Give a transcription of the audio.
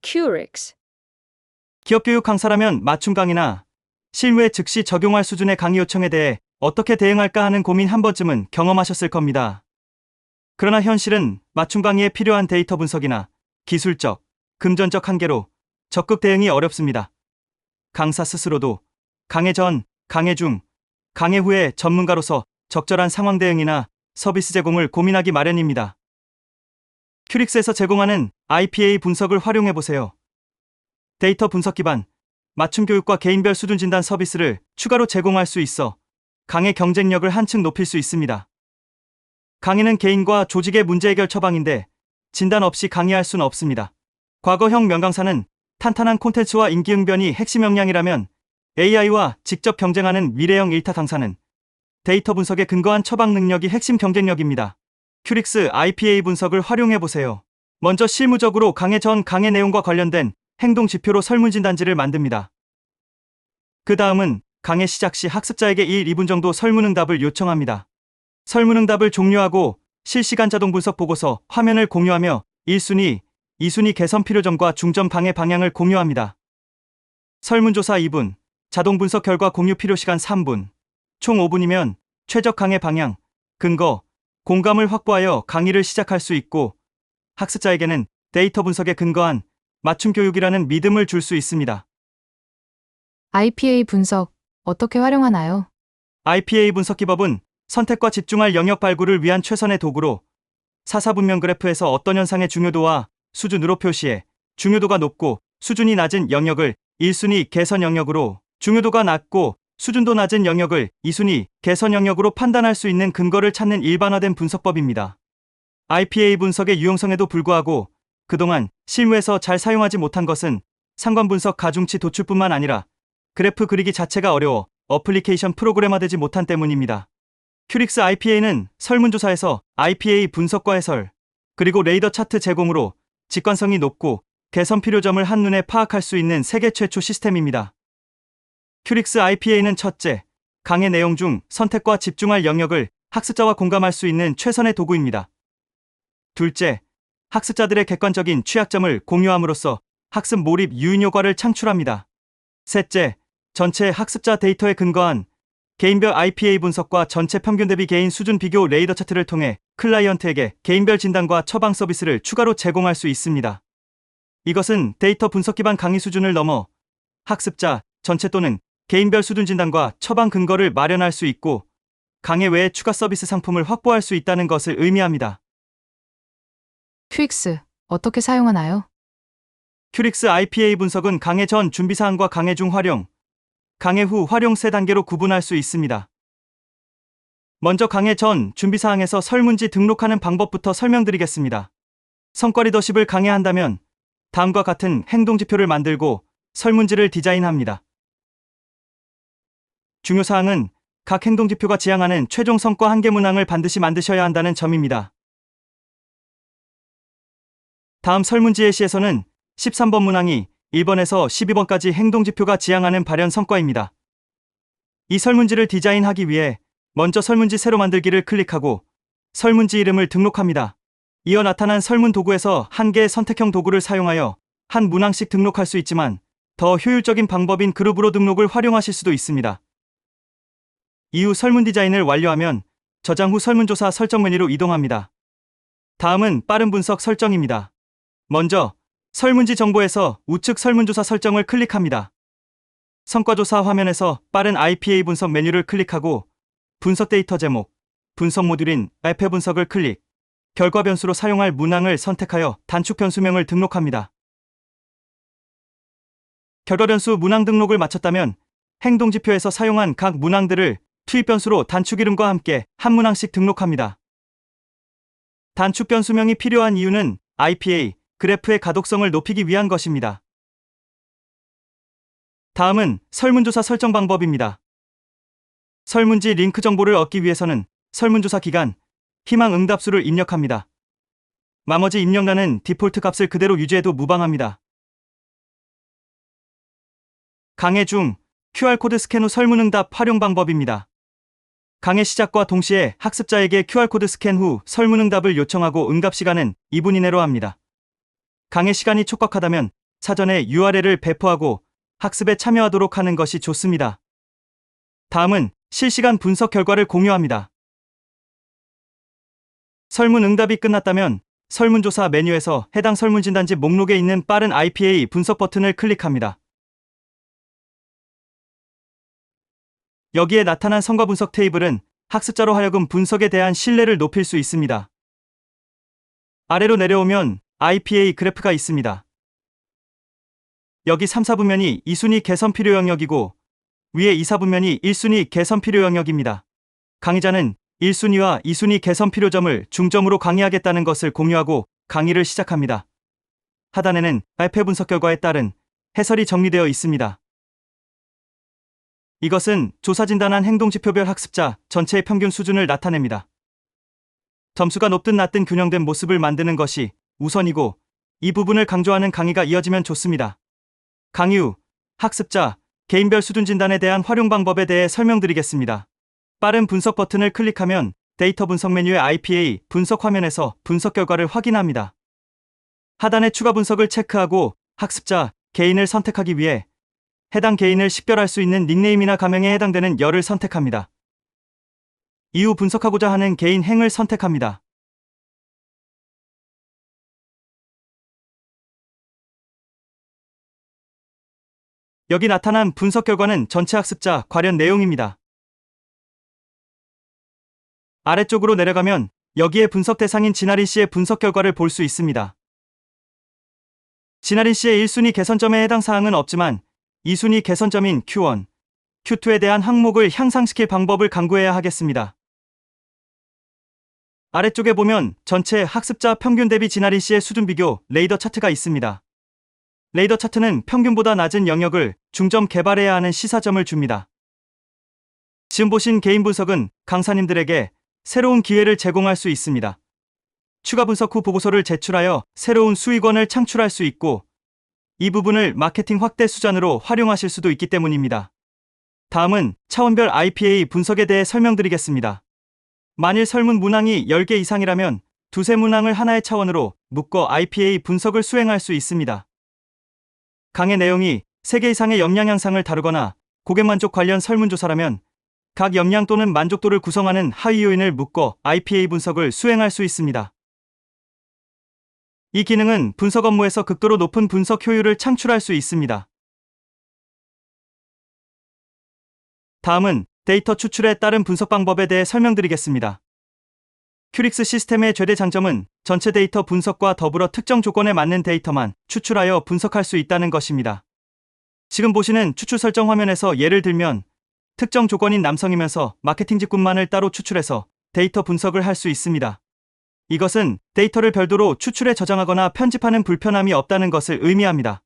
Curix. 기업교육 강사라면 맞춤 강의나 실무에 즉시 적용할 수준의 강의 요청에 대해 어떻게 대응할까 하는 고민 한 번쯤은 경험하셨을 겁니다. 그러나 현실은 맞춤 강의에 필요한 데이터 분석이나 기술적, 금전적 한계로 적극 대응이 어렵습니다. 강사 스스로도 강의 전, 강의 중, 강의 후에 전문가로서 적절한 상황 대응이나 서비스 제공을 고민하기 마련입니다. 큐릭스에서 제공하는 IPA 분석을 활용해보세요. 데이터 분석 기반, 맞춤 교육과 개인별 수준 진단 서비스를 추가로 제공할 수 있어 강의 경쟁력을 한층 높일 수 있습니다. 강의는 개인과 조직의 문제 해결 처방인데 진단 없이 강의할 수는 없습니다. 과거형 명강사는 탄탄한 콘텐츠와 임기응변이 핵심 역량이라면 AI와 직접 경쟁하는 미래형 일타 강사는 데이터 분석에 근거한 처방 능력이 핵심 경쟁력입니다. 큐릭스 IPA 분석을 활용해보세요. 먼저 실무적으로 강의 전 강의 내용과 관련된 행동 지표로 설문진단지를 만듭니다. 그 다음은 강의 시작 시 학습자에게 1, 2분 정도 설문응답을 요청합니다. 설문응답을 종료하고 실시간 자동 분석 보고서 화면을 공유하며 1순위, 2순위 개선 필요점과 중점 강의 방향을 공유합니다. 설문조사 2분, 자동 분석 결과 공유 필요 시간 3분, 총 5분이면 최적 강의 방향, 근거, 공감을 확보하여 강의를 시작할 수 있고 학습자에게는 데이터 분석에 근거한 맞춤 교육이라는 믿음을 줄 수 있습니다. IPA 분석 어떻게 활용하나요? IPA 분석 기법은 선택과 집중할 영역 발굴을 위한 최선의 도구로 4사분면 그래프에서 어떤 현상의 중요도와 수준으로 표시해 중요도가 높고 수준이 낮은 영역을 1순위 개선 영역으로, 중요도가 낮고 수준도 낮은 영역을 2순위 개선 영역으로 판단할 수 있는 근거를 찾는 일반화된 분석법입니다. IPA 분석의 유용성에도 불구하고 그동안 실무에서 잘 사용하지 못한 것은 상관 분석 가중치 도출뿐만 아니라 그래프 그리기 자체가 어려워 어플리케이션 프로그래머되지 못한 때문입니다. 큐릭스 IPA는 설문조사에서 IPA 분석과 해설, 그리고 레이더 차트 제공으로 직관성이 높고 개선 필요점을 한눈에 파악할 수 있는 세계 최초 시스템입니다. 큐릭스 IPA는 첫째, 강의 내용 중 선택과 집중할 영역을 학습자와 공감할 수 있는 최선의 도구입니다. 둘째, 학습자들의 객관적인 취약점을 공유함으로써 학습 몰입 유인 효과를 창출합니다. 셋째, 전체 학습자 데이터에 근거한 개인별 IPA 분석과 전체 평균 대비 개인 수준 비교 레이더 차트를 통해 클라이언트에게 개인별 진단과 처방 서비스를 추가로 제공할 수 있습니다. 이것은 데이터 분석 기반 강의 수준을 넘어 학습자 전체 또는 개인별 수준 진단과 처방 근거를 마련할 수 있고 강의 외에 추가 서비스 상품을 확보할 수 있다는 것을 의미합니다. 큐릭스 어떻게 사용하나요? 큐릭스 IPA 분석은 강의 전 준비사항과 강의 중 활용, 강의 후 활용 세 단계로 구분할 수 있습니다. 먼저 강의 전 준비사항에서 설문지 등록하는 방법부터 설명드리겠습니다. 성과 리더십을 강해한다면 다음과 같은 행동지표를 만들고 설문지를 디자인합니다. 중요사항은 각 행동지표가 지향하는 최종 성과 한계 문항을 반드시 만드셔야 한다는 점입니다. 다음 설문지 예시에서는 13번 문항이 1번에서 12번까지 행동지표가 지향하는 발현 성과입니다. 이 설문지를 디자인하기 위해 먼저 설문지 새로 만들기를 클릭하고 설문지 이름을 등록합니다. 이어 나타난 설문 도구에서 한 개의 선택형 도구를 사용하여 한 문항씩 등록할 수 있지만 더 효율적인 방법인 그룹으로 등록을 활용하실 수도 있습니다. 이후 설문 디자인을 완료하면 저장 후 설문조사 설정 메뉴로 이동합니다. 다음은 빠른 분석 설정입니다. 먼저 설문지 정보에서 우측 설문조사 설정을 클릭합니다. 성과조사 화면에서 빠른 IPA 분석 메뉴를 클릭하고 분석 데이터 제목, 분석 모듈인 에페 분석을 클릭, 결과 변수로 사용할 문항을 선택하여 단축 변수명을 등록합니다. 결과 변수 문항 등록을 마쳤다면 행동지표에서 사용한 각 문항들을 투입 변수로 단축 이름과 함께 한 문항씩 등록합니다. 단축 변수명이 필요한 이유는 IPA 그래프의 가독성을 높이기 위한 것입니다. 다음은 설문조사 설정 방법입니다. 설문지 링크 정보를 얻기 위해서는 설문조사 기간, 희망 응답수를 입력합니다. 나머지 입력란은 디폴트 값을 그대로 유지해도 무방합니다. 강의 중 QR코드 스캔 후 설문응답 활용 방법입니다. 강의 시작과 동시에 학습자에게 QR코드 스캔 후 설문응답을 요청하고 응답 시간은 2분 이내로 합니다. 강의 시간이 촉박하다면 사전에 URL을 배포하고 학습에 참여하도록 하는 것이 좋습니다. 다음은 실시간 분석 결과를 공유합니다. 설문 응답이 끝났다면 설문조사 메뉴에서 해당 설문 진단지 목록에 있는 빠른 IPA 분석 버튼을 클릭합니다. 여기에 나타난 성과 분석 테이블은 학습자로 하여금 분석에 대한 신뢰를 높일 수 있습니다. 아래로 내려오면 IPA 그래프가 있습니다. 여기 3, 4분면이 2순위 개선 필요 영역이고 위에 2, 4분면이 1순위 개선 필요 영역입니다. 강의자는 1순위와 2순위 개선 필요점을 중점으로 강의하겠다는 것을 공유하고 강의를 시작합니다. 하단에는 발표 분석 결과에 따른 해설이 정리되어 있습니다. 이것은 조사 진단한 행동지표별 학습자 전체의 평균 수준을 나타냅니다. 점수가 높든 낮든 균형된 모습을 만드는 것이 우선이고 이 부분을 강조하는 강의가 이어지면 좋습니다. 강의 후 학습자 개인별 수준 진단에 대한 활용 방법에 대해 설명드리겠습니다. 빠른 분석 버튼을 클릭하면 데이터 분석 메뉴의 IPA 분석 화면에서 분석 결과를 확인합니다. 하단의 추가 분석을 체크하고 학습자 개인을 선택하기 위해 해당 개인을 식별할 수 있는 닉네임이나 가명에 해당되는 열을 선택합니다. 이후 분석하고자 하는 개인 행을 선택합니다. 여기 나타난 분석 결과는 전체 학습자 관련 내용입니다. 아래쪽으로 내려가면 여기에 분석 대상인 진아린 씨의 분석 결과를 볼 수 있습니다. 진아린 씨의 1순위 개선점에 해당 사항은 없지만 2순위 개선점인 Q1, Q2에 대한 항목을 향상시킬 방법을 강구해야 하겠습니다. 아래쪽에 보면 전체 학습자 평균 대비 진아린 씨의 수준 비교 레이더 차트가 있습니다. 레이더 차트는 평균보다 낮은 영역을 중점 개발해야 하는 시사점을 줍니다. 지금 보신 개인 분석은 강사님들에게 새로운 기회를 제공할 수 있습니다. 추가 분석 후 보고서를 제출하여 새로운 수익원을 창출할 수 있고 이 부분을 마케팅 확대 수단으로 활용하실 수도 있기 때문입니다. 다음은 차원별 IPA 분석에 대해 설명드리겠습니다. 만일 설문 문항이 10개 이상이라면 두세 문항을 하나의 차원으로 묶어 IPA 분석을 수행할 수 있습니다. 강의 내용이 3개 이상의 역량 향상을 다루거나 고객 만족 관련 설문조사라면 각 역량 또는 만족도를 구성하는 하위 요인을 묶어 IPA 분석을 수행할 수 있습니다. 이 기능은 분석 업무에서 극도로 높은 분석 효율을 창출할 수 있습니다. 다음은 데이터 추출에 따른 분석 방법에 대해 설명드리겠습니다. 큐릭스 시스템의 최대 장점은 전체 데이터 분석과 더불어 특정 조건에 맞는 데이터만 추출하여 분석할 수 있다는 것입니다. 지금 보시는 추출 설정 화면에서 예를 들면 특정 조건인 남성이면서 마케팅 직군만을 따로 추출해서 데이터 분석을 할 수 있습니다. 이것은 데이터를 별도로 추출해 저장하거나 편집하는 불편함이 없다는 것을 의미합니다.